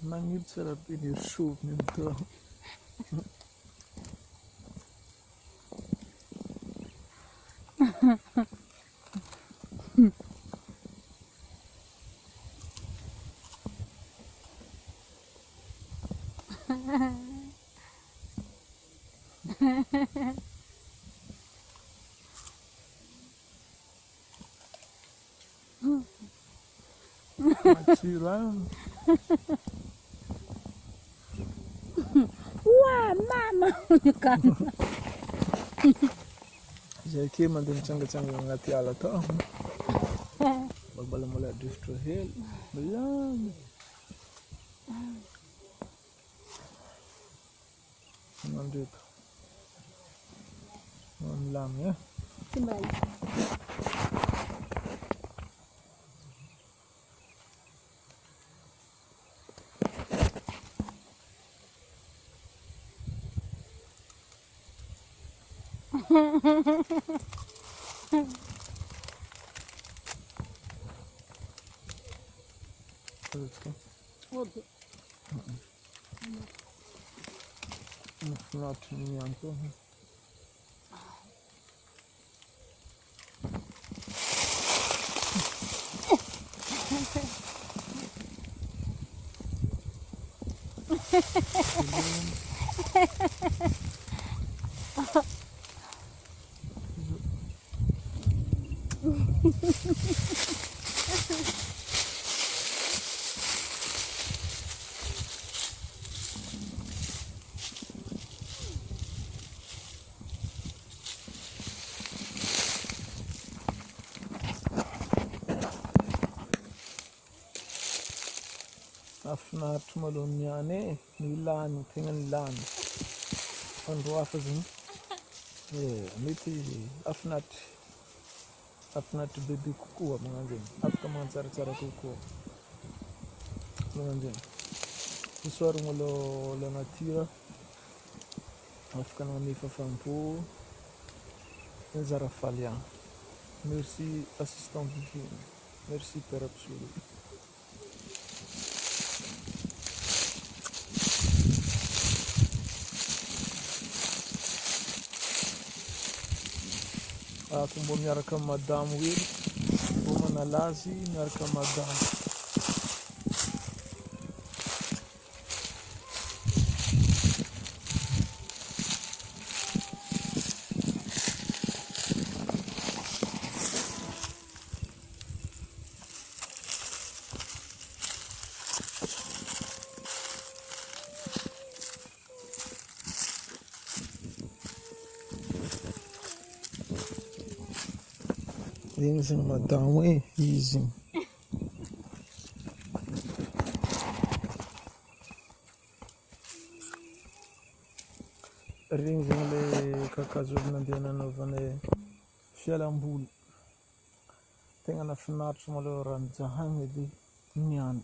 Mangidy tsara be ny soviny am'tao. Matsiro any. Wow, mama! Zay ke mandeha mitsangatsangana agnaty ala tao. Mbola drivotra hely. Milamy. Mandreka. Milamy eh. Simba izy. Oby. Mahafinaritra ny ihany koa. Mahafinaritra malôha niany e, nilany, tegna nilany. Andro hafa zany, mety afinaritra bebe kokoa magnano zay. Afaka magnano kokoa. Magnano zay. Isaorana malôha la nature, afaka nagnome fafampo, anjara faly agny. Merci assistant divine. Merci Père absolu. Ako mbô miaraka amin'ny madamo hely, mbô manalazy miaraka amin'ny madamo. Regny zany madamo e, izy. Regny zany le kakazo olo nandeha nanaovana fialamboly. Tegna nafinaritra malôha raha nijahagna edy niany.